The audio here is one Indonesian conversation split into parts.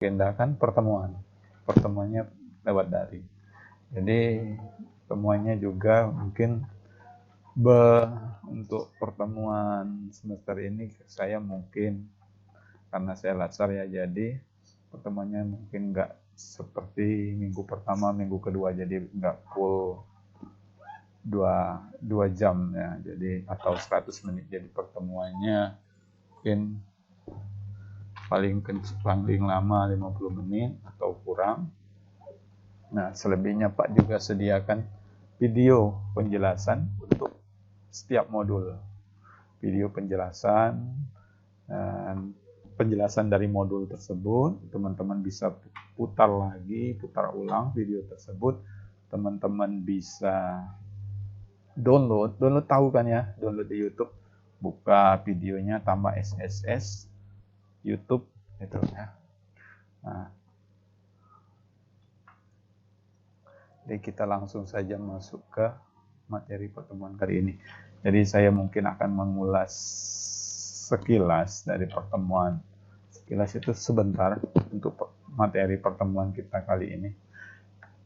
agendakan pertemuannya lewat daring. Jadi pertemuannya juga mungkin untuk pertemuan semester ini saya mungkin karena saya latsar ya, jadi pertemuannya mungkin nggak seperti minggu pertama, minggu kedua, jadi nggak full 2 jam ya, jadi atau 100 menit. Jadi pertemuannya mungkin paling lama 50 menit atau kurang. Nah, selebihnya Pak juga sediakan video penjelasan untuk setiap modul. Video penjelasan dan penjelasan dari modul tersebut, teman-teman bisa putar ulang video tersebut. Teman-teman bisa download tahu kan ya, download di YouTube, buka videonya, tambah SSS YouTube itu ya. Nah, jadi kita langsung saja masuk ke materi pertemuan kali ini. Jadi saya mungkin akan mengulas sekilas dari pertemuan. Sekilas itu sebentar untuk materi pertemuan kita kali ini.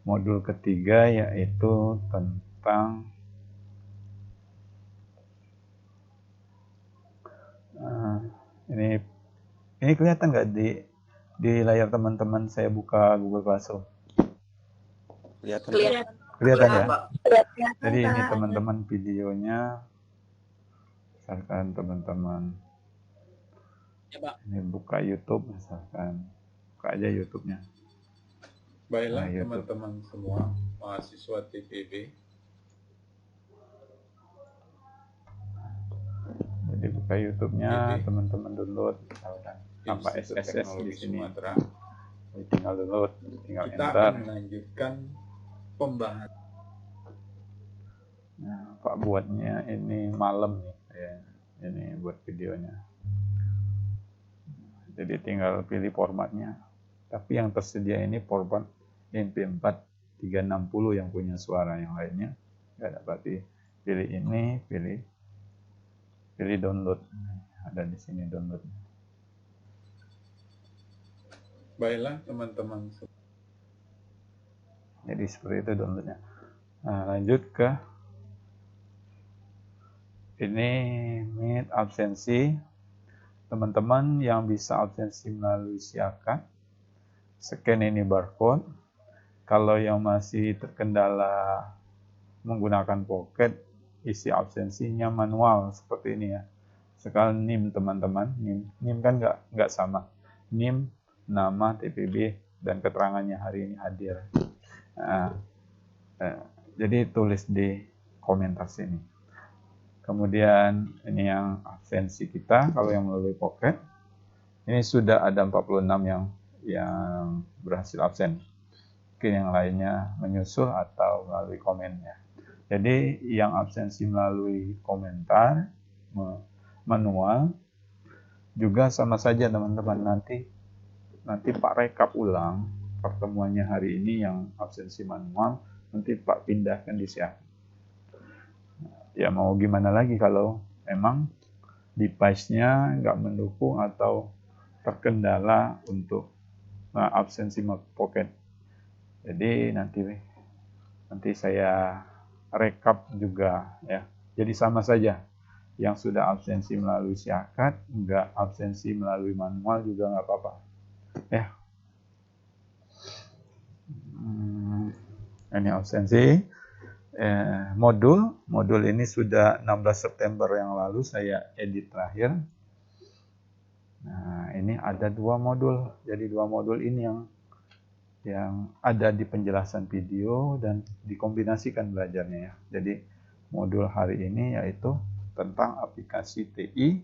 Modul ketiga yaitu tentang ini kelihatan nggak di layar teman-teman saya buka Google Classroom? Kelihatan ya? Jadi ini teman-teman videonya, misalkan teman-teman ini buka YouTube, misalkan buka aja YouTube-nya. Baiklah teman-teman semua mahasiswa TPB. Jadi buka YouTube-nya, teman-teman download, misalkan tanpa SSS di sini. Jadi tinggal download, tinggal kita enter. Akan melanjutkan pembahasan. Nah, Pak buatnya ini malam nih, ya. Ini buat videonya. Jadi tinggal pilih formatnya. Tapi yang tersedia ini format MP4 360 yang punya suara, yang lainnya nggak ada. Berarti pilih ini, pilih download. Ada di sini download. Baiklah teman-teman. Jadi seperti itu downloadnya. Nah, lanjut ke ini meet absensi. Teman-teman yang bisa absensi melalui siakat, scan ini barcode. Kalau yang masih terkendala menggunakan Pocket, isi absensinya manual seperti ini ya. Sekarang NIM teman-teman, NIM kan nggak sama. NIM, nama, TPB, dan keterangannya hari ini hadir. Jadi tulis di komentar sini. Kemudian ini yang absensi kita, kalau yang melalui Pocket, ini sudah ada 46 yang berhasil absen. Mungkin yang lainnya menyusul atau melalui komennya. Jadi yang absensi melalui komentar manual juga sama saja teman-teman. Nanti Pak rekap ulang pertemuannya hari ini yang absensi manual, nanti Pak pindahkan di siakat. Ya mau gimana lagi kalau memang device-nya nggak mendukung atau terkendala untuk absensi Pocket. Jadi nanti saya rekap juga ya. Jadi sama saja, yang sudah absensi melalui siakat, nggak absensi melalui manual juga nggak apa-apa ya. Ini absensi modul ini sudah 16 September yang lalu saya edit terakhir. Nah, ini ada 2 modul. Jadi 2 modul ini yang ada di penjelasan video dan dikombinasikan belajarnya ya. Jadi modul hari ini yaitu tentang aplikasi TI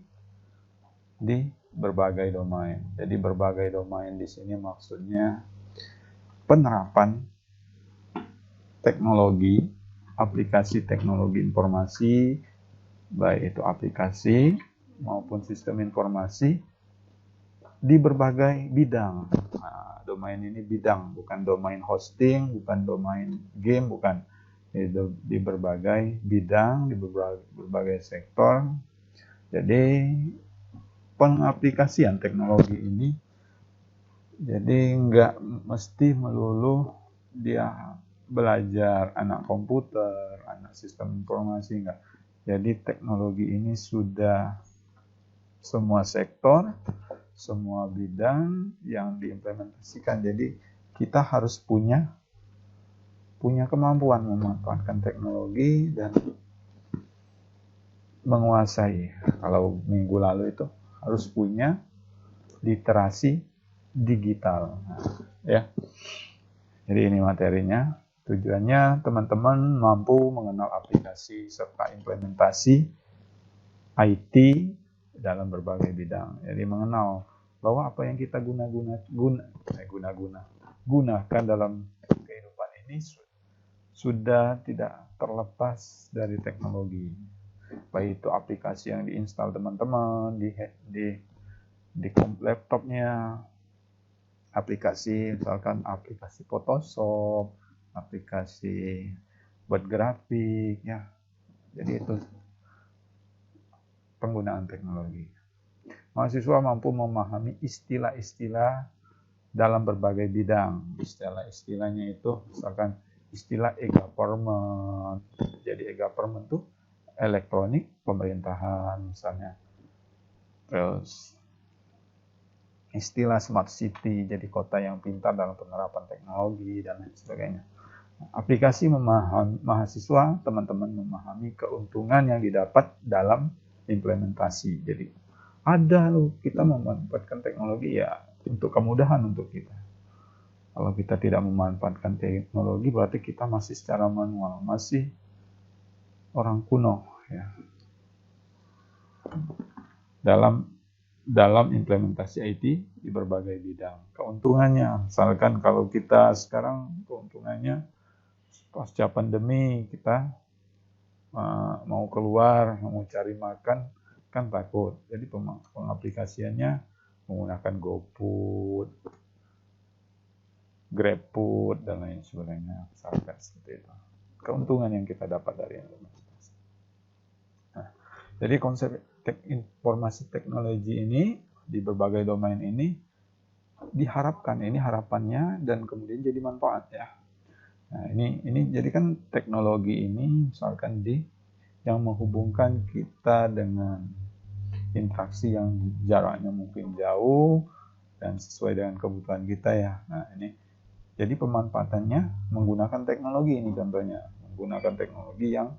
di berbagai domain. Jadi berbagai domain di sini maksudnya penerapan teknologi, aplikasi teknologi informasi, baik itu aplikasi maupun sistem informasi di berbagai bidang. Nah, domain ini bidang, bukan domain hosting, bukan domain game, bukan. Itu di berbagai bidang, di berbagai sektor. Jadi pengaplikasian teknologi ini Jadi nggak mesti melulu dia belajar anak komputer, anak sistem informasi, enggak. Jadi teknologi ini sudah semua sektor, semua bidang yang diimplementasikan. Jadi kita harus punya kemampuan memanfaatkan teknologi dan menguasai. Kalau minggu lalu itu harus punya literasi digital. Nah, ya. Jadi ini materinya. Tujuannya teman-teman mampu mengenal aplikasi serta implementasi IT dalam berbagai bidang. Jadi mengenal bahwa apa yang kita gunakan dalam kehidupan ini sudah tidak terlepas dari teknologi. Baik itu aplikasi yang diinstal teman-teman di laptopnya, aplikasi misalkan aplikasi Photoshop, aplikasi buat grafik, ya. Jadi itu penggunaan teknologi. Mahasiswa mampu memahami istilah-istilah dalam berbagai bidang. Istilah-istilahnya itu misalkan istilah e-government. Jadi e-government itu elektronik pemerintahan misalnya. Terus istilah smart city, jadi kota yang pintar dalam penerapan teknologi dan lain sebagainya. Aplikasi mahasiswa, teman-teman memahami keuntungan yang didapat dalam implementasi. Jadi ada loh kita memanfaatkan teknologi ya untuk kemudahan untuk kita. Kalau kita tidak memanfaatkan teknologi berarti kita masih secara manual, masih orang kuno ya. Dalam implementasi IT di berbagai bidang. Keuntungannya, misalkan kalau kita sekarang keuntungannya pasca pandemi kita mau keluar, mau cari makan, kan takut. Jadi pengaplikasiannya menggunakan GoFood, GrabFood, dan lain sebagainya. Misalkan seperti itu. Keuntungan yang kita dapat dari implementasi. Nah, jadi konsep informasi teknologi ini di berbagai domain ini diharapkan, ini harapannya dan kemudian jadi manfaat ya. Nah, ini jadi kan teknologi ini misalkan yang menghubungkan kita dengan interaksi yang jaraknya mungkin jauh dan sesuai dengan kebutuhan kita ya. Nah, ini jadi pemanfaatannya menggunakan teknologi ini contohnya, menggunakan teknologi yang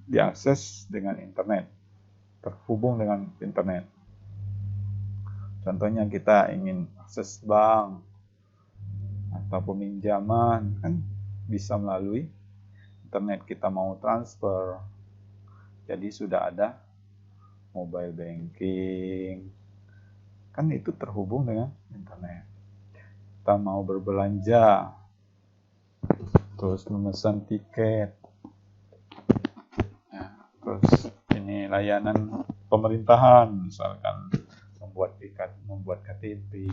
diakses dengan internet, terhubung dengan internet. Contohnya kita ingin akses bank atau peminjaman kan bisa melalui internet, kita mau transfer. Jadi sudah ada mobile banking. Kan itu terhubung dengan internet. Kita mau berbelanja, terus memesan tiket. Ya, terus ini layanan pemerintahan, misalkan membuat KTP,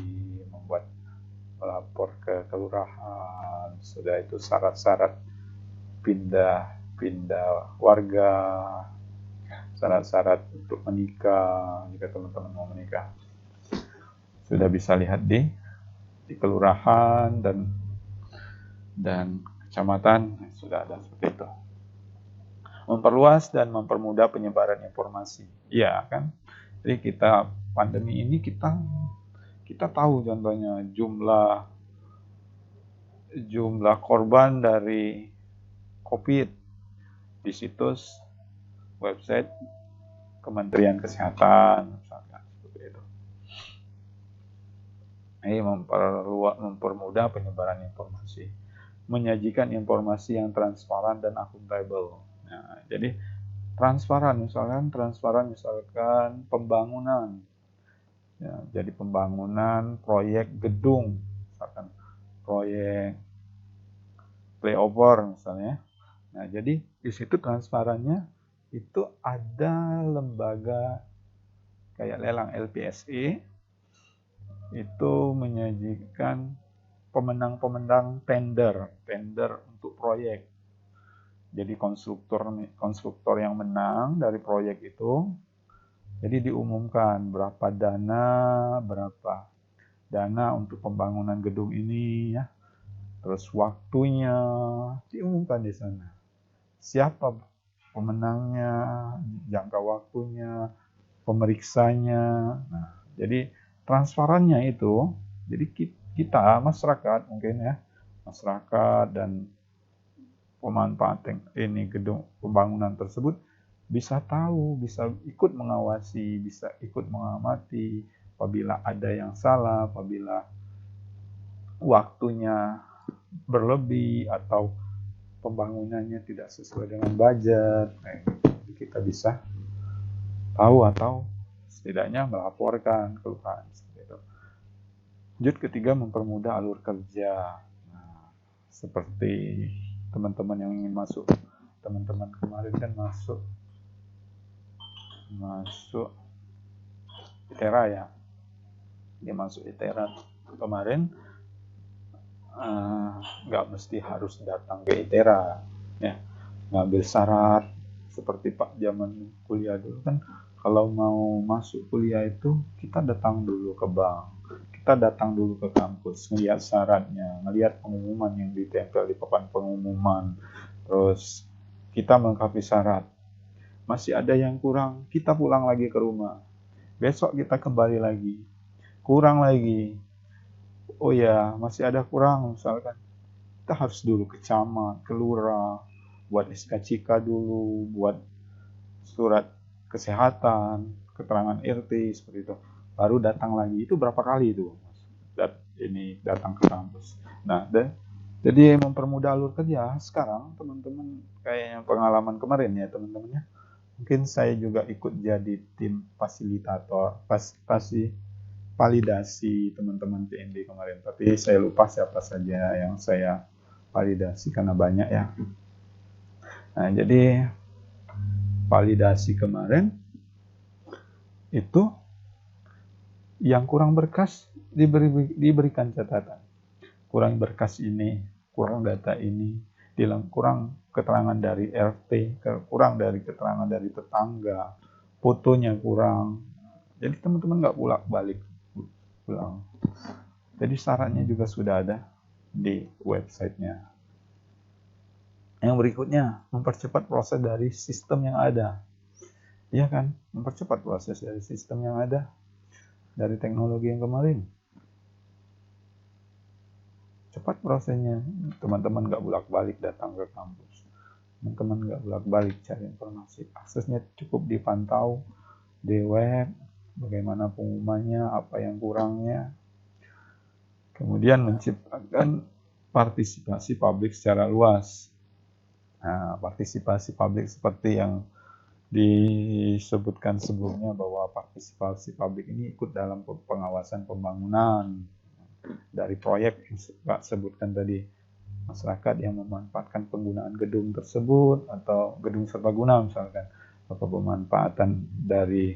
melapor ke kelurahan, sudah itu syarat-syarat pindah warga, syarat-syarat untuk menikah jika teman-teman mau menikah. Sudah bisa lihat di kelurahan dan kecamatan sudah ada seperti itu. Memperluas dan mempermudah penyebaran informasi. Iya kan? Jadi kita pandemi ini kita tahu contohnya jumlah korban dari COVID di situs website Kementerian Kesehatan misalkan seperti itu. Ini mempermudah penyebaran informasi, menyajikan informasi yang transparan dan akuntabel. Nah, jadi transparan misalkan pembangunan. Ya, jadi pembangunan proyek gedung, misalkan proyek flyover misalnya. Nah, jadi di situ transparannya itu ada lembaga kayak lelang LPSE itu menyajikan pemenang tender untuk proyek. Jadi konstruktor yang menang dari proyek itu, jadi diumumkan berapa dana, berapa dana untuk pembangunan gedung ini ya. Terus waktunya diumumkan di sana. Siapa pemenangnya, jangka waktunya, pemeriksanya. Nah, jadi transparannya itu, jadi kita masyarakat mungkin ya, masyarakat dan pemanfaat ini gedung pembangunan tersebut bisa tahu, bisa ikut mengawasi, bisa ikut mengamati apabila ada yang salah, apabila waktunya berlebih atau pembangunannya tidak sesuai dengan budget. Nah, kita bisa tahu atau setidaknya melaporkan keluhan seperti itu. Lanjut ketiga, mempermudah alur kerja. Nah, seperti teman-teman yang ingin masuk, teman-teman kemarin kan masuk ITERA ya, dia masuk ITERA kemarin, nggak mesti harus datang ke ITERA ya, ngambil syarat seperti Pak zaman kuliah dulu kan, kalau mau masuk kuliah itu kita datang dulu ke bank, kita datang dulu ke kampus, ngelihat syaratnya, ngelihat pengumuman yang ditempel di papan pengumuman, terus kita melengkapi syarat. Masih ada yang kurang, kita pulang lagi ke rumah. Besok kita kembali lagi. Kurang lagi. Oh ya, masih ada kurang misalkan. Kita harus dulu ke camat, ke lurah, buat SKCK dulu, buat surat kesehatan, keterangan RT seperti itu. Baru datang lagi. Itu berapa kali itu? Ini datang ke kampus. Nah, jadi mempermudah alur kerja. Sekarang teman-teman kayaknya pengalaman kemarin ya teman-temannya. Mungkin saya juga ikut jadi tim fasilitator, validasi teman-teman PNB kemarin. Tapi saya lupa siapa saja yang saya validasi karena banyak ya. Nah, jadi validasi kemarin itu yang kurang berkas diberikan catatan. Kurang berkas ini, kurang data ini, kurang keterangan dari RT, kurang dari keterangan dari tetangga, fotonya kurang. Jadi teman-teman nggak balik pulang. Jadi syaratnya juga sudah ada di websitenya. Yang berikutnya, mempercepat proses dari sistem yang ada. Iya kan? Mempercepat proses dari sistem yang ada, dari teknologi yang kemarin. Cepat prosesnya, teman-teman nggak bolak-balik datang ke kampus, teman-teman nggak bolak-balik cari informasi, aksesnya cukup dipantau di web, bagaimana pengumumannya, apa yang kurangnya, kemudian menciptakan partisipasi publik secara luas. Nah, partisipasi publik seperti yang disebutkan sebelumnya bahwa partisipasi publik ini ikut dalam pengawasan pembangunan dari proyek yang Pak sebutkan tadi, masyarakat yang memanfaatkan penggunaan gedung tersebut atau gedung serbaguna misalkan, atau pemanfaatan dari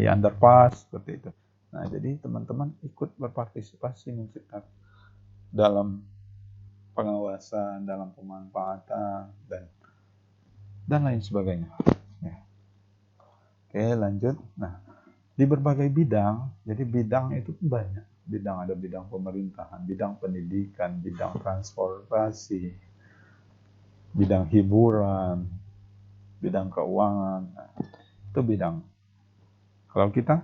underpass seperti itu. Nah, jadi teman-teman ikut berpartisipasi menciptakan dalam pengawasan, dalam pemanfaatan dan lain sebagainya. Ya. Oke, lanjut. Nah, di berbagai bidang, jadi bidang itu banyak. Bidang ada bidang pemerintahan, bidang pendidikan, bidang transportasi, bidang hiburan, bidang keuangan. Nah, itu bidang. Kalau kita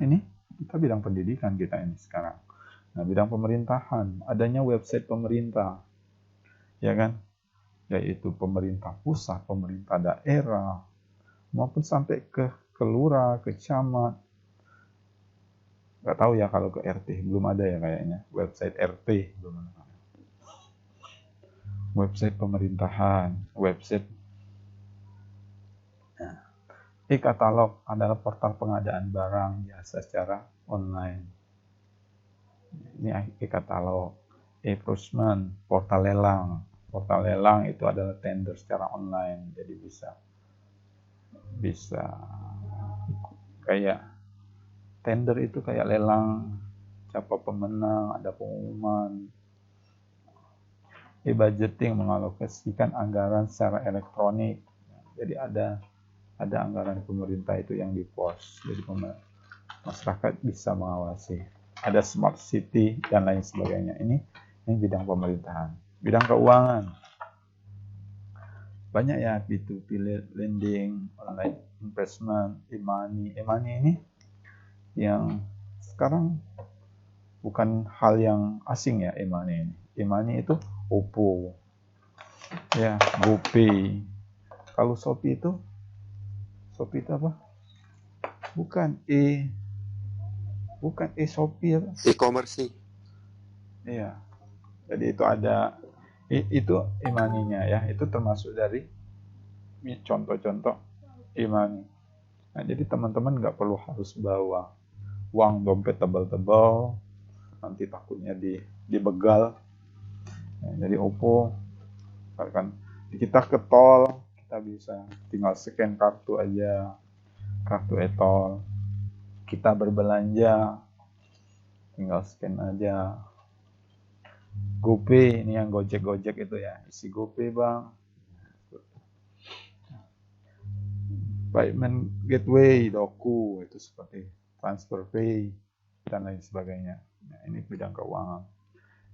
bidang pendidikan kita ini sekarang. Nah, bidang pemerintahan, adanya website pemerintah, ya kan? Yaitu pemerintah pusat, pemerintah daerah, maupun sampai ke lurah, ke camat. Nggak tahu ya kalau ke RT, belum ada ya kayaknya. Website RT belum ada. Website pemerintahan, website. Nah, e-katalog adalah portal pengadaan barang jasa secara online. Ini e-katalog. E-procurement, portal lelang. Portal lelang itu adalah tender secara online, jadi bisa kayak tender itu kayak lelang, siapa pemenang, ada pengumuman. E-budgeting mengalokasikan anggaran secara elektronik. Jadi ada anggaran pemerintah itu yang di-pos. Jadi masyarakat bisa mengawasi. Ada smart city dan lain sebagainya. Ini bidang pemerintahan. Bidang keuangan. Banyak ya, B2B lending, online investment, e-money. E-money ini yang sekarang bukan hal yang asing ya, e-money ini. E-money itu OVO, ya, GoPay. Kalau Shopee itu apa? Bukan Shopee apa? E-commerce nih. Iya. Jadi itu ada itu e-money-nya ya. Itu termasuk dari contoh-contoh e-money. Nah, jadi teman-teman nggak perlu harus bawa uang dompet tebal-tebal, nanti takutnya dibegal. Nah, jadi OVO, kan kita ke tol, kita bisa tinggal scan kartu aja, kartu e-tol. Kita berbelanja, tinggal scan aja. GoPay, ini yang Gojek itu ya, isi GoPay bang. Payment Gateway, Doku, itu seperti TransferPay dan lain sebagainya. Nah, ini bidang keuangan.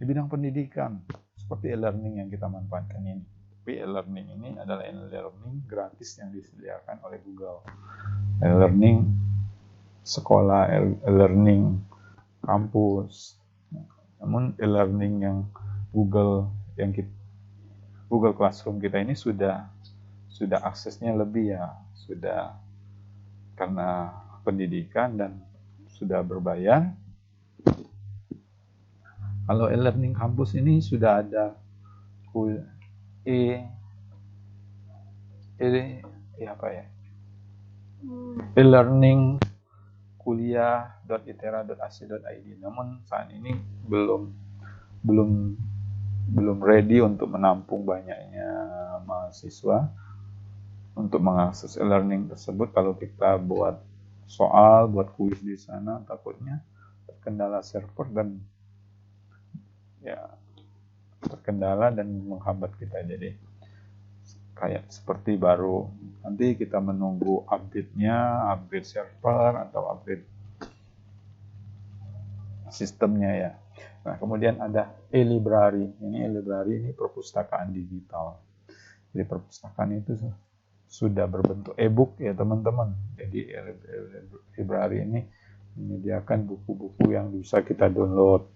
Di bidang pendidikan, seperti e-learning yang kita manfaatkan ini. Tapi e-learning ini adalah e-learning gratis yang disediakan oleh Google. E-learning sekolah, e-learning kampus. Namun e-learning yang Google Classroom kita ini sudah aksesnya lebih ya, sudah karena pendidikan dan sudah berbayar. Kalau e-learning kampus ini sudah ada e-learning kuliah.itera.ac.id. Namun saat ini belum ready untuk menampung banyaknya mahasiswa untuk mengakses e-learning tersebut. Kalau kita buat soal, buat kuis di sana, takutnya terkendala server dan menghambat kita. Jadi kayak seperti baru, nanti kita menunggu update server atau update sistemnya ya. Nah, kemudian ada e-library. Ini perpustakaan digital. Jadi perpustakaan itu sudah berbentuk e-book ya teman-teman. Jadi e-library ini menyediakan buku-buku yang bisa kita download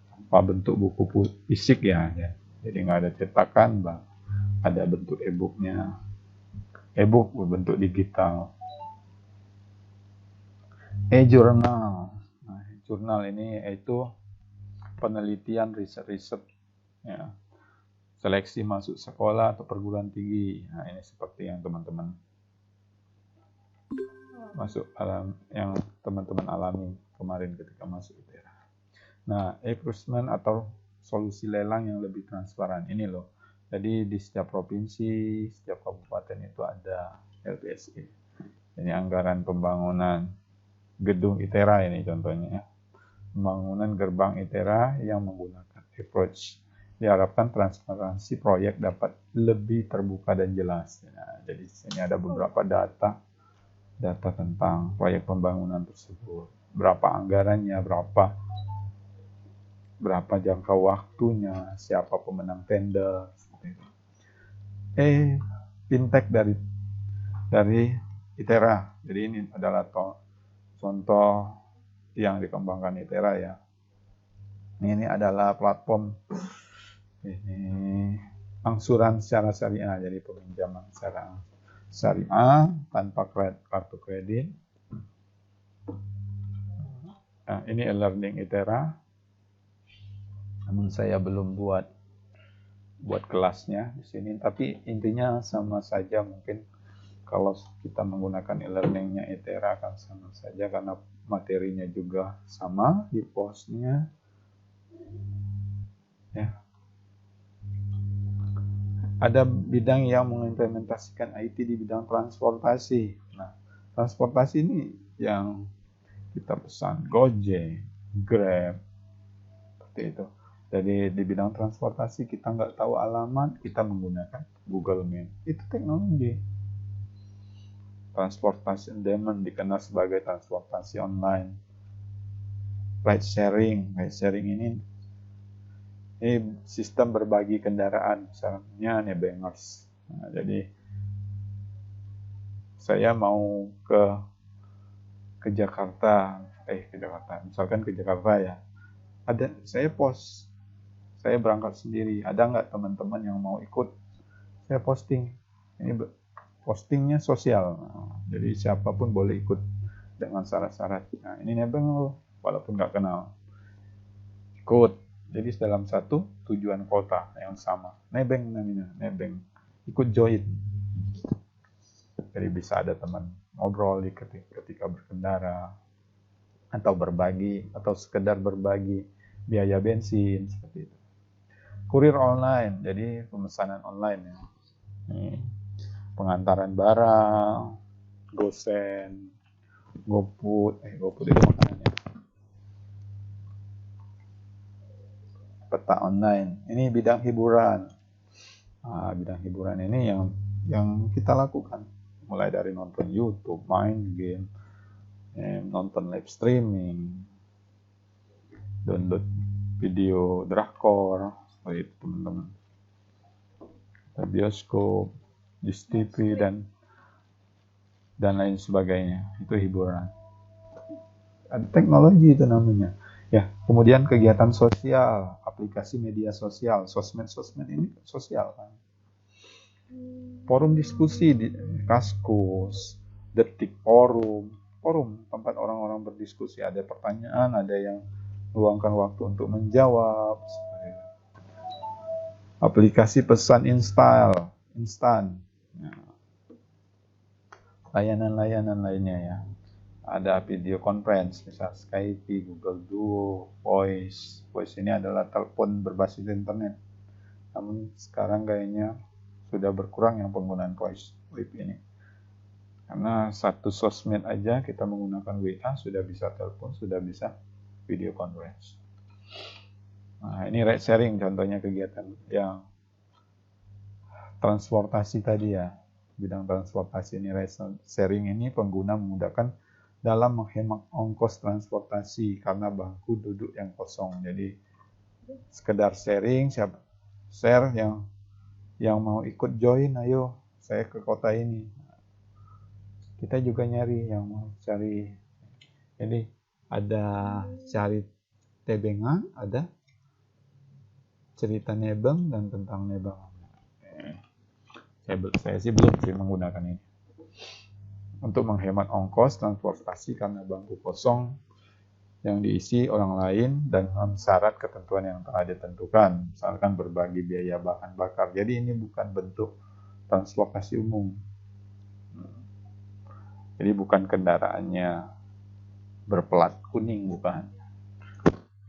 tanpa bentuk buku fisik ya. Jadi nggak ada cetakan bang. Ada bentuk e-booknya, e-book berbentuk digital. E-journal. Nah, jurnal ini yaitu penelitian riset ya. Seleksi masuk sekolah atau perguruan tinggi. Nah, ini seperti yang teman-teman alami kemarin ketika masuk ITERA. Nah, e-procurement atau solusi lelang yang lebih transparan ini loh. Jadi di setiap provinsi, setiap kabupaten itu ada LPSE. Ini anggaran pembangunan gedung ITERA ini contohnya ya. Pembangunan gerbang ITERA yang menggunakan approach. Diharapkan transparansi proyek dapat lebih terbuka dan jelas. Nah, jadi di sini ada beberapa data tentang proyek pembangunan tersebut. Berapa anggarannya, berapa jangka waktunya, siapa pemenang tender. Fintech dari ITERA. Jadi ini adalah contoh yang dikembangkan ITERA ya. Ini adalah platform ini angsuran secara syariah, jadi peminjaman secara syariah tanpa kartu kredit. Nah, ini e-learning ITERA. Namun saya belum buat kelasnya di sini, tapi intinya sama saja. Mungkin kalau kita menggunakan e-learningnya ITERA akan sama saja karena materinya juga sama di postnya. Ya. Ada bidang yang mengimplementasikan IT di bidang transportasi. Nah, transportasi ini yang kita pesan Gojek, Grab, seperti itu. Jadi di bidang transportasi kita nggak tahu alamat, kita menggunakan Google Maps. Itu teknologi. transportasi on-demand dikenal sebagai transportasi online. Ride sharing ini sistem berbagi kendaraan, misalnya Nebengers. Nah, jadi saya mau ke Jakarta, misalkan ke Jakarta ya. Saya berangkat sendiri. Ada nggak teman-teman yang mau ikut? Saya posting. Ini postingnya sosial. Nah, jadi siapapun boleh ikut dengan syarat-syarat. Nah, ini nebeng loh, walaupun nggak kenal. Ikut. Jadi dalam satu tujuan kota yang sama. Nebeng namanya, nebeng. Ikut join. Jadi bisa ada teman ngobrol ketika berkendara, atau berbagi, atau sekedar berbagi biaya bensin, seperti itu. Kurir online, jadi pemesanan online ya. Pengantaran barang, GoSend, GoFood itu makanannya. Peta online, ini bidang hiburan. Nah, bidang hiburan ini yang kita lakukan, mulai dari nonton YouTube, main game, nonton live streaming, download video drakor, seperti itu teman-teman. Bioskop, Jis TV dan lain sebagainya, itu hiburan. Ada teknologi itu namanya. Ya, kemudian kegiatan sosial, aplikasi media sosial, sosmed ini sosial kan. Forum diskusi di Kaskus, Detik forum tempat orang-orang berdiskusi, ada pertanyaan, ada yang meluangkan waktu untuk menjawab. Aplikasi pesan instan. Layanan-layanan lainnya ya. Ada video conference, misal Skype, Google Duo, Voice ini adalah telepon berbasis internet. Namun sekarang kayaknya sudah berkurang yang penggunaan voice ini. Karena satu sosmed aja kita menggunakan WA, sudah bisa telepon, sudah bisa video conference. Nah, ini ride sharing contohnya kegiatan yang transportasi tadi ya. Bidang transportasi ini ride sharing ini pengguna memudahkan dalam menghemat ongkos transportasi karena bangku duduk yang kosong. Jadi sekedar sharing, share yang mau ikut join, ayo saya ke kota ini. Kita juga nyari yang mau cari. Jadi ada cari tebengan, ada cerita nebeng dan tentang nebeng. Saya sih belum menggunakan ini. Untuk menghemat ongkos transportasi karena bangku kosong yang diisi orang lain dan syarat ketentuan yang telah ditentukan, misalkan berbagi biaya bahan bakar. Jadi ini bukan bentuk transportasi umum. Jadi bukan kendaraannya berplat kuning, bukan.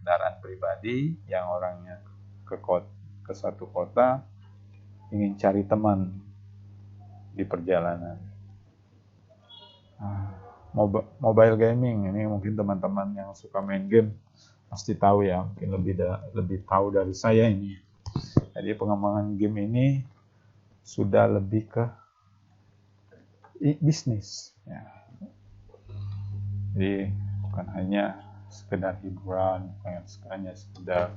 Kendaraan pribadi yang orangnya ke satu kota ingin cari teman di perjalanan. Mobile gaming ini mungkin teman-teman yang suka main game pasti tahu ya, mungkin lebih tahu dari saya ini. Jadi pengembangan game ini sudah lebih ke bisnis ya. Jadi bukan hanya sekedar hiburan, bukan hanya sekedar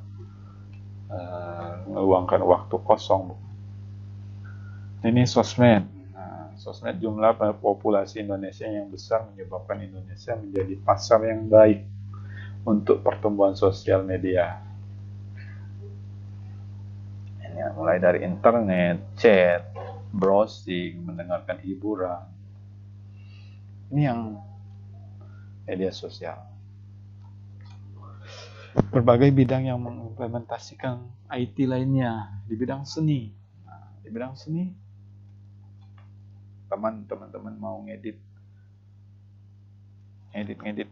meluangkan waktu kosong. Ini sosmed. Sosmed, jumlah populasi Indonesia yang besar menyebabkan Indonesia menjadi pasar yang baik untuk pertumbuhan sosial media. Ini mulai dari internet, chat, browsing, mendengarkan hiburan. Ini yang media sosial. Berbagai bidang yang mengimplementasikan IT lainnya di bidang seni. Di bidang seni, teman-teman mau ngedit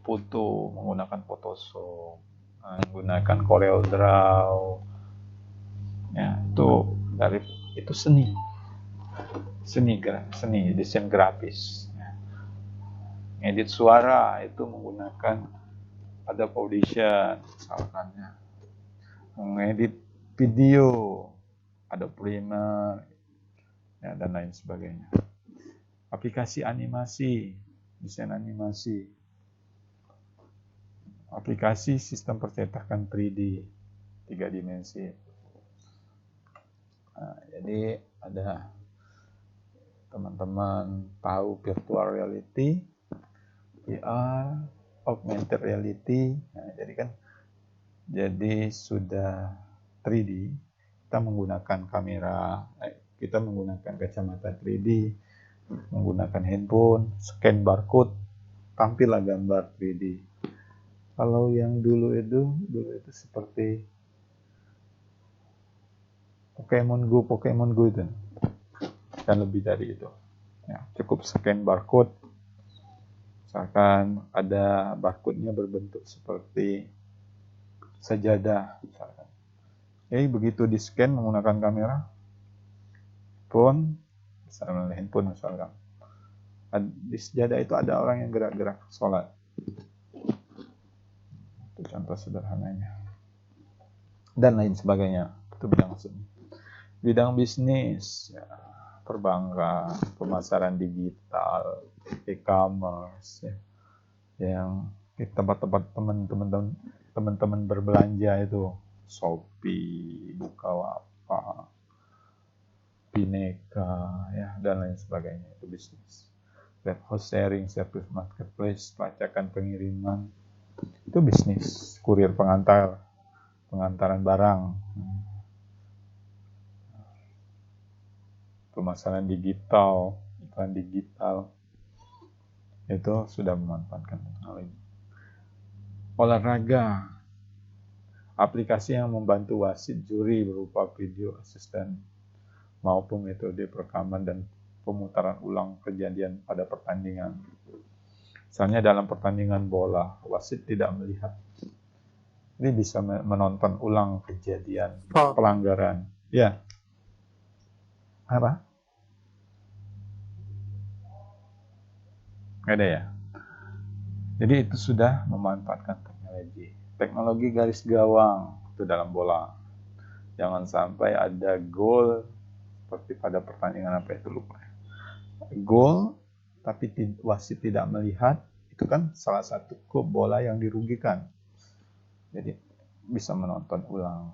foto menggunakan Photoshop, menggunakan CorelDRAW, ya itu seni desain grafis. Ngedit suara itu menggunakan Adobe Audition misalkan ya. Mengedit video Adobe Premiere ya, dan lain sebagainya. aplikasi animasi, desain animasi, aplikasi sistem percetakan 3D, 3 dimensi. Nah, jadi ada teman-teman tahu virtual reality, VR, augmented reality. Nah, jadi sudah 3D, kita menggunakan kamera, kita menggunakan kacamata 3D, menggunakan handphone, scan barcode, tampillah gambar 3D. Kalau yang dulu itu seperti Pokemon Go itu, dan lebih dari itu. Ya, cukup scan barcode, misalkan ada barcode-nya berbentuk seperti sajadah, misalkan. Jadi begitu di scan menggunakan kamera, handphone misalkan. Di sajadah itu ada orang yang gerak-gerak sholat. Itu contoh sederhananya. Dan lain sebagainya. Itu bidang bisnis, ya, perbankan, pemasaran digital, e-commerce, ya, yang di tempat-tempat teman-teman berbelanja itu, Shopee, Bukalapak, Bineka, ya, dan lain sebagainya. Itu bisnis. Warehouse sharing, service marketplace, pelacakan pengiriman, itu bisnis. Kurir pengantaran barang, pemasaran digital, iklan digital, itu sudah memanfaatkan teknologi. Olahraga, aplikasi yang membantu wasit juri berupa video asisten maupun metode perekaman dan pemutaran ulang kejadian pada pertandingan. Misalnya dalam pertandingan bola, wasit tidak melihat. Ini bisa menonton ulang kejadian pelanggaran. Ya. Apa? Nggak ada ya? Jadi itu sudah memanfaatkan teknologi. Teknologi garis gawang itu dalam bola. Jangan sampai ada gol seperti pada pertandingan apa itu lupa. Gol tapi wasit tidak melihat, itu kan salah satu klub bola yang dirugikan. Jadi bisa menonton ulang.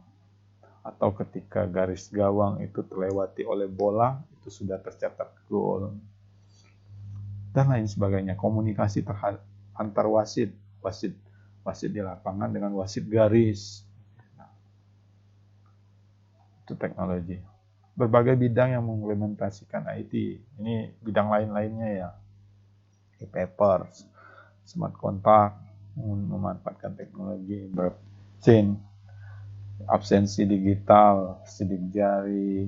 Atau ketika garis gawang itu terlewati oleh bola, itu sudah tercatat gol. Dan lain sebagainya. Komunikasi antar wasit di lapangan dengan wasit garis. Nah, itu teknologi. Berbagai bidang yang mengimplementasikan IT. Ini bidang lain-lainnya ya. E-papers, smart contract, memanfaatkan teknologi, blockchain, absensi digital, sidik jari,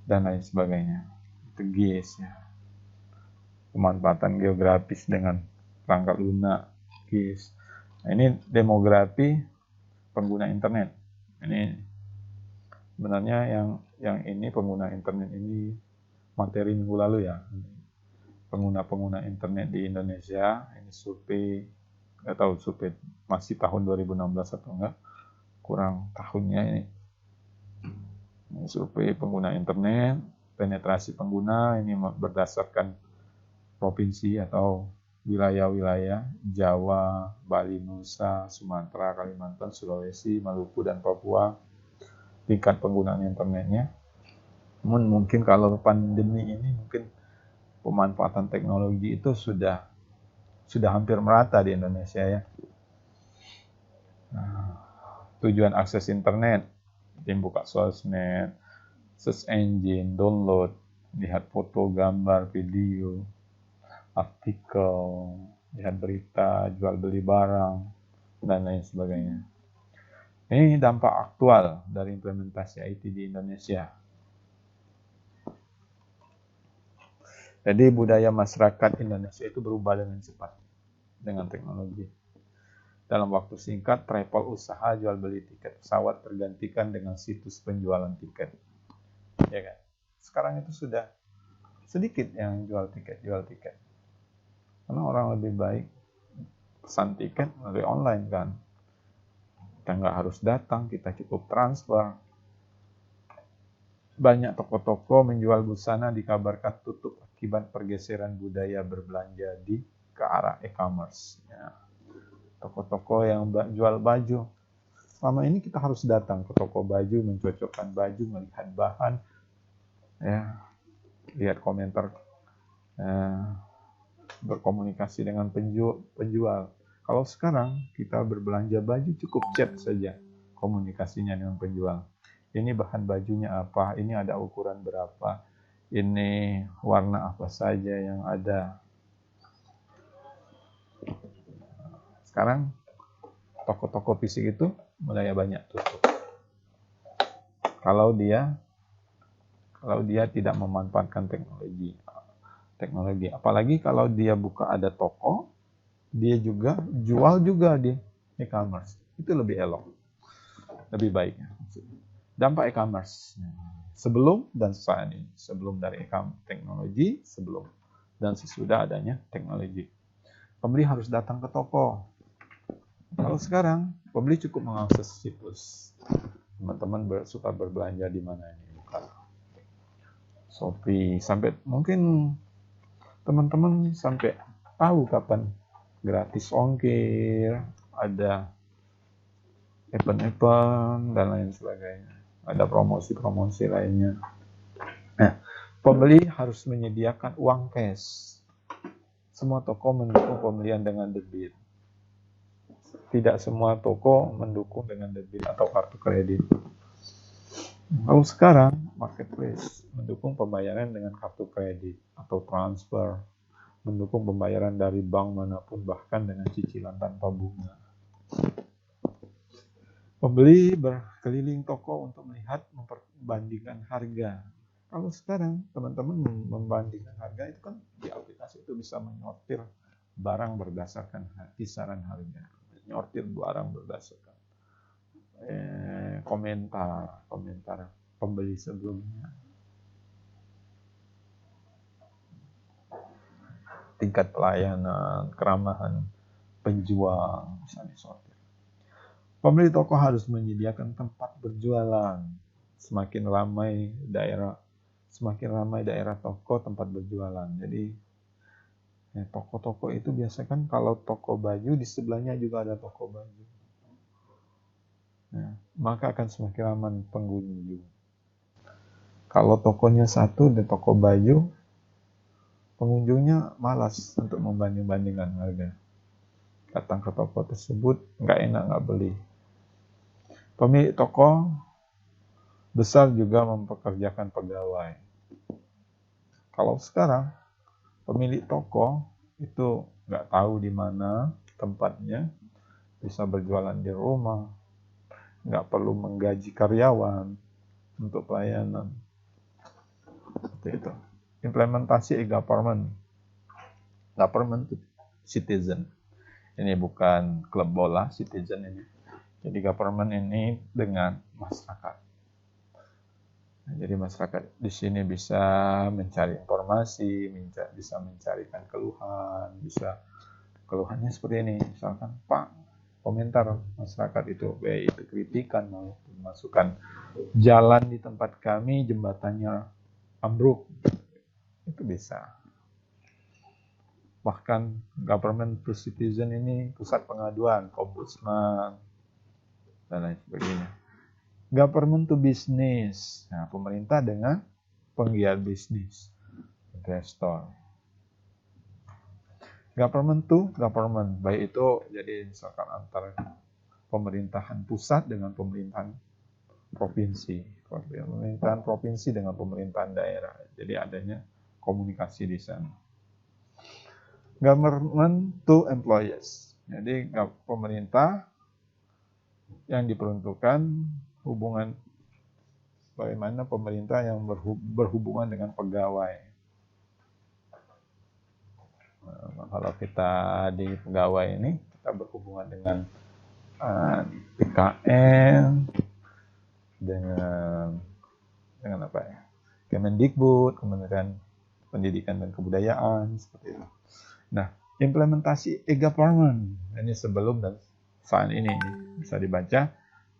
dan lain sebagainya. Itu GIS ya. Pemanfaatan geografis dengan perangkat lunak, GIS. Nah, ini demografi pengguna internet. Ini sebenarnya yang ini pengguna internet ini materi minggu lalu ya. Pengguna internet di Indonesia, ini survei, nggak tahu survei masih tahun 2016 atau enggak, kurang tahunnya ini. Ini survei pengguna internet, penetrasi pengguna, ini berdasarkan provinsi atau wilayah-wilayah, Jawa, Bali, Nusa, Sumatera, Kalimantan, Sulawesi, Maluku, dan Papua, tingkat penggunaan internetnya. Namun mungkin kalau pandemi ini mungkin pemanfaatan teknologi itu sudah hampir merata di Indonesia ya. Nah, tujuan akses internet, buka sosmed, search engine, download, lihat foto, gambar, video, artikel, lihat berita, jual beli barang, dan lain sebagainya. Ini dampak aktual dari implementasi IT di Indonesia. Jadi budaya masyarakat Indonesia itu berubah dengan cepat dengan teknologi. Dalam waktu singkat, travel usaha jual beli tiket pesawat tergantikan dengan situs penjualan tiket. Ya kan? Sekarang itu sudah sedikit yang jual tiket. Karena orang lebih baik pesan tiket melalui online kan. Kita nggak harus datang, kita cukup transfer. banyak toko-toko menjual busana dikabarkan tutup akibat pergeseran budaya berbelanja ke arah e-commerce. Ya. Toko-toko yang jual baju. Selama ini kita harus datang ke toko baju, mencocokkan baju, melihat bahan, ya, lihat komentar, berkomunikasi dengan penjual. Kalau sekarang kita berbelanja baju cukup chat saja komunikasinya dengan penjual. Ini bahan bajunya apa, ini ada ukuran berapa, ini warna apa saja yang ada. Sekarang toko-toko fisik itu mulai banyak tutup. Kalau dia tidak memanfaatkan teknologi, apalagi kalau dia buka ada toko, dia juga jual juga di e-commerce, itu lebih elok, lebih baik. Dampak e-commerce sebelum dan saat ini, sebelum dari teknologi, sebelum dan sesudah adanya teknologi. Pembeli harus datang ke toko. Kalau sekarang pembeli cukup mengakses situs. Teman-teman suka berbelanja di mana ini? Buka Shopee, sampai mungkin teman-teman sampai tahu kapan gratis ongkir, ada event-event dan lain sebagainya. Ada promosi-promosi lainnya. Nah, pembeli harus menyediakan uang cash. Semua toko mendukung pembelian dengan debit. Tidak semua toko mendukung dengan debit atau kartu kredit. Kalau sekarang, marketplace mendukung pembayaran dengan kartu kredit atau transfer, mendukung pembayaran dari bank manapun, bahkan dengan cicilan tanpa bunga. Pembeli berkeliling toko untuk melihat, memperbandingkan harga. Kalau sekarang teman-teman membandingkan harga itu kan di aplikasi itu bisa menyortir barang berdasarkan kisaran harga, menyortir barang berdasarkan komentar pembeli sebelumnya, tingkat pelayanan, keramahan penjual, bisa disortir. Pemilik toko harus menyediakan tempat berjualan. Semakin ramai daerah toko tempat berjualan. Jadi toko-toko itu biasa kan kalau toko baju di sebelahnya juga ada toko baju. Maka akan semakin aman pengunjung. Kalau tokonya satu di toko baju, pengunjungnya malas untuk membanding-bandingkan harga. Datang ke toko tersebut nggak enak, nggak beli. Pemilik toko besar juga mempekerjakan pegawai. Kalau sekarang pemilik toko itu nggak tahu di mana tempatnya, bisa berjualan di rumah, nggak perlu menggaji karyawan untuk pelayanan. Seperti itu. Implementasi e-government, government to citizen. Ini bukan klub bola, citizen ini. Jadi government ini dengan masyarakat. Jadi masyarakat di sini bisa mencari informasi, bisa mencarikan keluhan, keluhannya seperti ini. Misalkan, Pak, komentar masyarakat itu, baik itu kritikan maupun masukan, jalan di tempat kami jembatannya ambruk, itu bisa. Bahkan government to citizen ini pusat pengaduan, ombudsman, dan lain sebagainya. Government to business, nah, pemerintah dengan penggiat bisnis, investor. Government to government, baik itu jadi misalkan antara pemerintahan pusat dengan pemerintahan provinsi, pemerintahan provinsi dengan pemerintahan daerah. Jadi adanya komunikasi di sana. Government to employees, jadi pemerintah yang diperuntukkan hubungan bagaimana pemerintah yang berhubungan dengan pegawai. Kalau kita di pegawai ini kita berhubungan dengan PKN, dengan apa ya? Kemendikbud, Kementerian Pendidikan dan Kebudayaan, seperti itu. Nah, implementasi e-government ini sebelum dan saat ini bisa dibaca.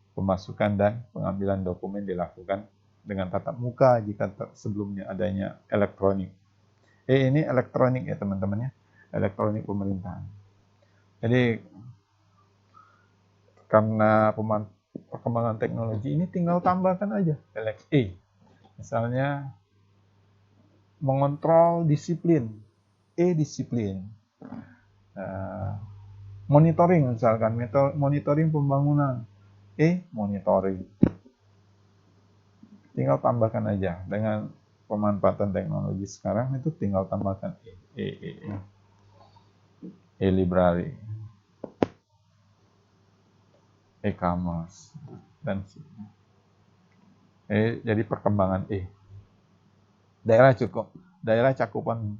Pemasukan dan pengambilan dokumen dilakukan dengan tatap muka jika sebelumnya adanya elektronik. Ini elektronik ya teman-teman ya, elektronik pemerintahan. Jadi karena perkembangan teknologi ini tinggal tambahkan aja misalnya mengontrol disiplin, disiplin. Monitoring misalkan, monitoring pembangunan, monitoring. Tinggal tambahkan aja dengan pemanfaatan teknologi sekarang itu tinggal tambahkan library, e-commerce dan jadi perkembangan daerah cakupan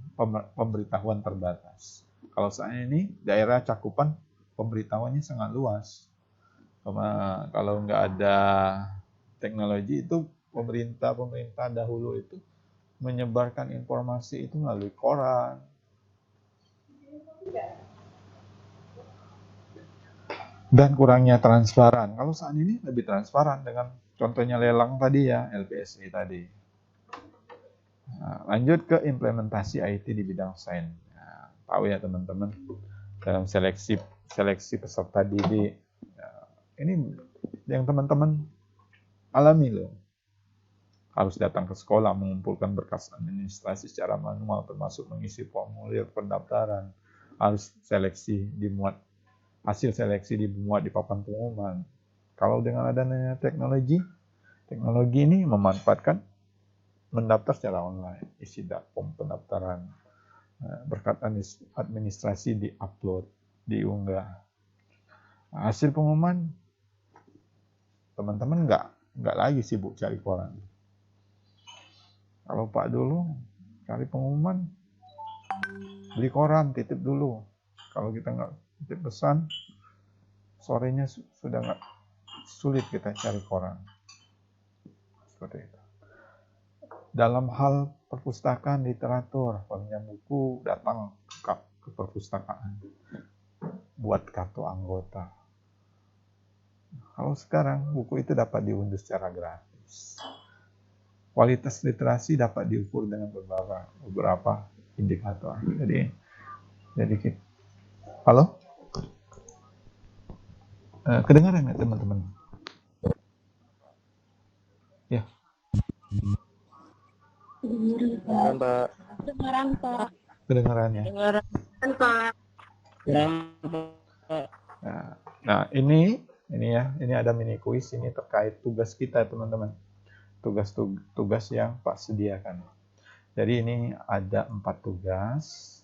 pemberitahuan terbatas. Kalau saya ini daerah cakupan pemberitahuannya sangat luas. Kalau nggak ada teknologi itu pemerintah dahulu itu menyebarkan informasi itu melalui koran. Dan kurangnya transparan. Kalau saat ini lebih transparan dengan contohnya lelang tadi ya, LPSI tadi. Nah, lanjut ke implementasi IT di bidang sains. Nah, tahu ya teman-teman, dalam seleksi peserta didik, ini yang teman-teman alami loh. Harus datang ke sekolah, mengumpulkan berkas administrasi secara manual, termasuk mengisi formulir pendaftaran. Harus hasil seleksi dimuat di papan pengumuman. Kalau dengan adanya teknologi ini memanfaatkan mendaftar secara online, isi form pendaftaran, berkat administrasi di-upload, diunggah. Hasil pengumuman, teman-teman nggak lagi sibuk cari koran. Kalau Pak dulu cari pengumuman, beli koran, titip dulu. Kalau kita nggak titip pesan, sorenya sudah nggak sulit kita cari koran. Seperti itu. Dalam hal perpustakaan, literatur, peminjam buku datang ke perpustakaan, buat kartu anggota. Kalau sekarang buku itu dapat diunduh secara gratis. Kualitas literasi dapat diukur dengan beberapa indikator. Jadi halo? Kedengaran ya teman-teman? Ya. Kedengaran Pak. Kedengaran Pak. Kedengaran ya. Kedengaran Pak. Nah, ini ada mini kuis ini terkait tugas kita teman-teman. Tugas yang Pak sediakan. Jadi ini ada 4 tugas.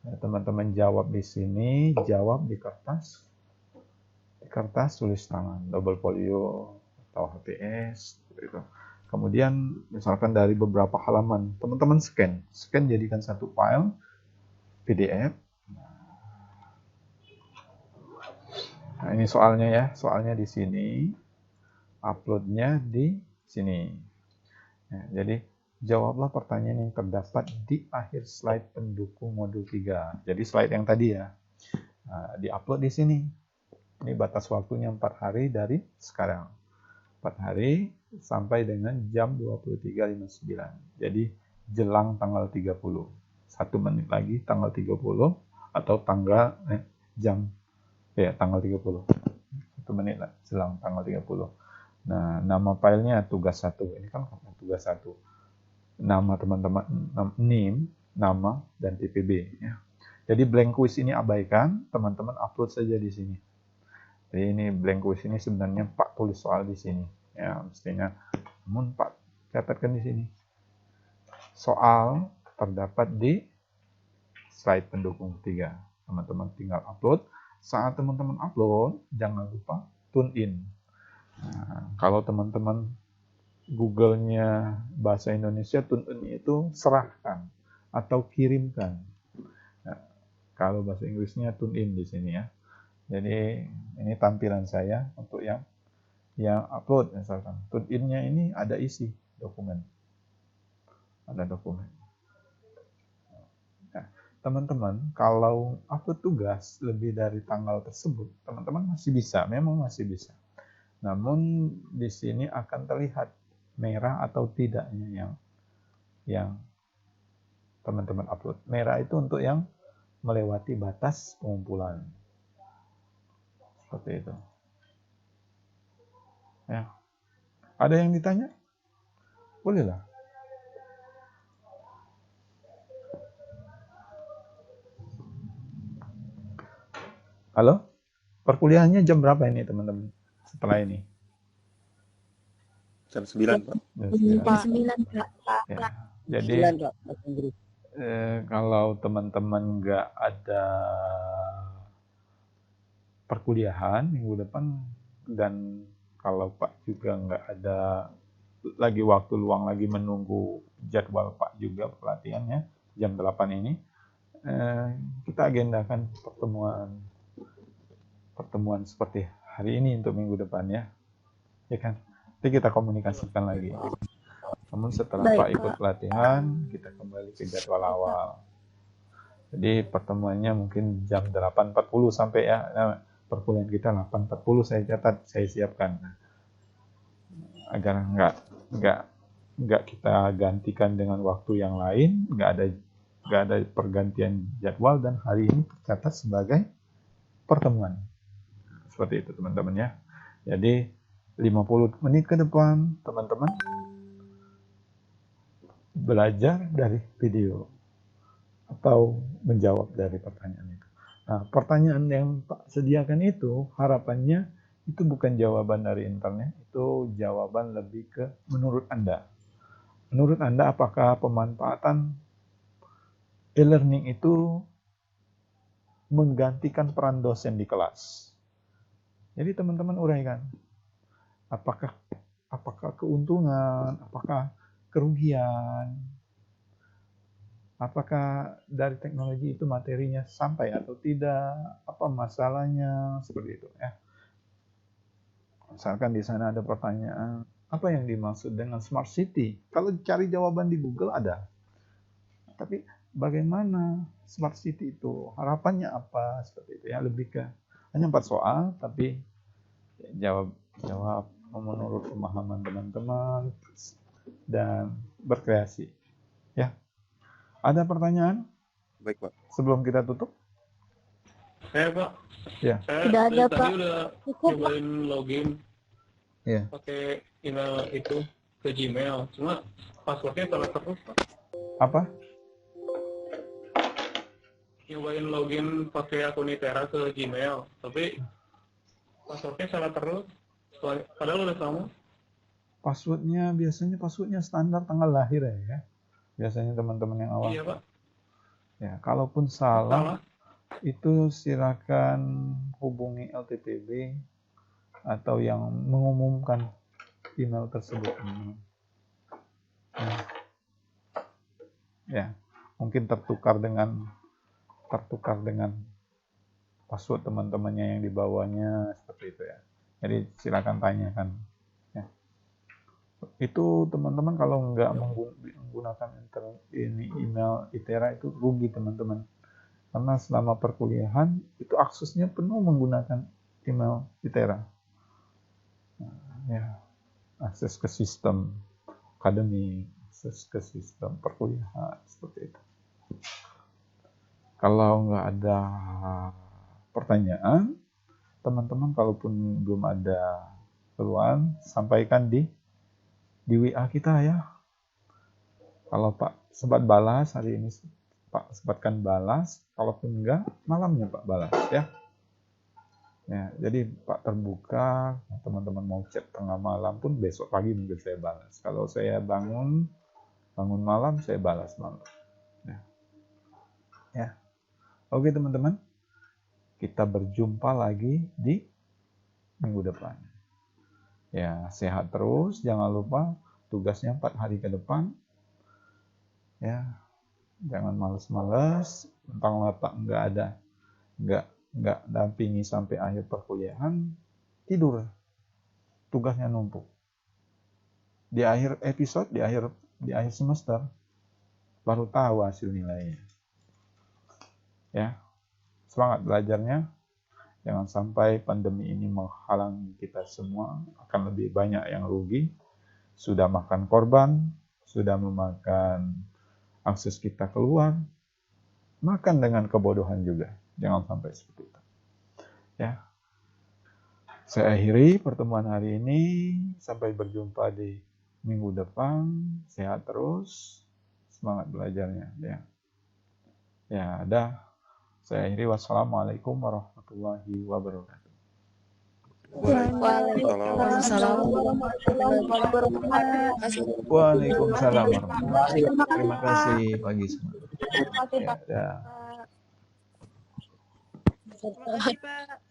Teman-teman jawab di sini, jawab di kertas. Di kertas tulis tangan, double folio atau HPS gitu. Kemudian misalkan dari beberapa halaman, teman-teman scan jadikan satu file PDF. Nah, ini soalnya ya, soalnya di sini, uploadnya di sini. Nah, jadi jawablah pertanyaan yang terdapat di akhir slide pendukung modul 3. Jadi slide yang tadi ya, di-upload di sini. Ini batas waktunya 4 hari dari sekarang. 4 hari sampai dengan jam 23.59. Jadi jelang tanggal 30. 1 menit lagi tanggal 30 atau tanggal 30. 1 menit lah jelang tanggal 30. Nah, nama filenya tugas 1. Ini kan tugas 1. Nama teman-teman, NIM, nama, dan TPB. Ya. Jadi blank quiz ini abaikan, teman-teman upload saja di sini. Jadi ini blank quiz ini sebenarnya Pak tulis soal di sini. Ya, mestinya, namun Pak catatkan di sini. Soal terdapat di slide pendukung 3. Teman-teman tinggal upload. Saat teman-teman upload, jangan lupa tune in. Nah, kalau teman-teman Google-nya bahasa Indonesia, tune in itu serahkan atau kirimkan. Nah, kalau bahasa Inggrisnya tune in di sini ya. Jadi ini tampilan saya untuk yang upload misalkan. Tune in-nya ini ada isi dokumen. Ada dokumen. Nah, teman-teman, kalau upload tugas lebih dari tanggal tersebut, teman-teman masih bisa, memang masih bisa. Namun di sini akan terlihat merah atau tidaknya yang teman-teman upload. Merah itu untuk yang melewati batas pengumpulan. Seperti itu. Ya. Ada yang ditanya? Bolehlah. Halo? Perkuliahannya jam berapa ini teman-teman? Setelah ini? Jam 9, Pak. Jam Jam 9. 9, Pak. Ya. Jadi 9, Pak. Bahasa Inggris. kalau teman-teman nggak ada perkuliahan minggu depan, dan kalau Pak juga nggak ada lagi waktu luang lagi menunggu jadwal Pak juga pelatihannya jam 8 ini, kita agendakan pertemuan seperti hari ini untuk minggu depan ya kan? Nanti kita komunikasikan lagi. Namun setelah Baik, Pak ikut pelatihan, kita kembali ke jadwal awal. Jadi pertemuannya mungkin jam 8.40 sampai ya. Nah, perkuliahan kita 8.40 saya catat, saya siapkan. Agar nggak kita gantikan dengan waktu yang lain, nggak ada pergantian jadwal, dan hari ini tercatat sebagai pertemuan. Seperti itu teman-teman ya. Jadi 50 menit ke depan teman-teman belajar dari video atau menjawab dari pertanyaan itu. Nah, pertanyaan yang Pak sediakan itu harapannya itu bukan jawaban dari internet, itu jawaban lebih ke menurut Anda. Menurut Anda apakah pemanfaatan e-learning itu menggantikan peran dosen di kelas? Jadi teman-teman uraikan, apakah keuntungan, apakah kerugian, apakah dari teknologi itu materinya sampai atau tidak, apa masalahnya, seperti itu ya. Misalkan di sana ada pertanyaan, apa yang dimaksud dengan smart city? Kalau cari jawaban di Google ada. Tapi bagaimana smart city itu? Harapannya apa? Seperti itu ya, lebih ke hanya 4 soal tapi jawab menurut pemahaman teman-teman dan berkreasi. Ya. Ada pertanyaan? Baik, Pak. Sebelum kita tutup? Pak. Ya. Tidak ada, tadi Pak. udah Cukup, Pak. nyobain login Ya. pakai email itu ke Gmail. Cuma passwordnya salah terus, Pak. Apa? Nyobain login pakai akun Itera ke Gmail, tapi passwordnya salah terus. Padahal udah sama. Biasanya passwordnya standar tanggal lahir ya. Biasanya teman-teman yang awal. Iya, Pak. Ya, kalaupun salah, itu silakan hubungi LTPB atau yang mengumumkan email tersebut. Ya, mungkin tertukar dengan password teman-temannya yang dibawanya seperti itu ya. Jadi silakan tanyakan. Ya. Itu teman-teman kalau nggak menggunakan email Itera itu rugi teman-teman. Karena selama perkuliahan itu aksesnya penuh menggunakan email Itera. Ya, akses ke sistem akademik, akses ke sistem perkuliahan seperti itu. Kalau nggak ada pertanyaan, teman-teman kalaupun belum ada keluhan, sampaikan di WA kita ya. Kalau Pak sempat balas hari ini, Pak sempatkan balas. Kalaupun enggak, malamnya Pak balas ya. Ya, jadi Pak terbuka, teman-teman mau chat tengah malam pun besok pagi mungkin saya balas. Kalau saya bangun malam, saya balas malam. Ya. Oke teman-teman, kita berjumpa lagi di minggu depan. Ya, sehat terus, jangan lupa tugasnya 4 hari ke depan. Ya, jangan males-males, mentang-mentang nggak dampingi sampai akhir perkuliahan, tidur, tugasnya numpuk. Di akhir episode, di akhir semester, baru tahu hasil nilainya. Ya, semangat belajarnya. Jangan sampai pandemi ini menghalangi kita semua, akan lebih banyak yang rugi. sudah makan korban, sudah memakan akses kita keluar, makan dengan kebodohan juga. Jangan sampai seperti itu. Ya. Saya akhiri pertemuan hari ini. Sampai berjumpa di minggu depan. Sehat terus. Semangat belajarnya. Ya, dah. Saya akhiri. Wassalamualaikum warahmatullahi wabarakatuh. Waalaikumsalam warahmatullahi wabarakatuh. Waalaikumsalam warahmatullahi wabarakatuh. Terima kasih pagi semua. Terima kasih, Pak. Ya, dah. Terima kasih, Pak.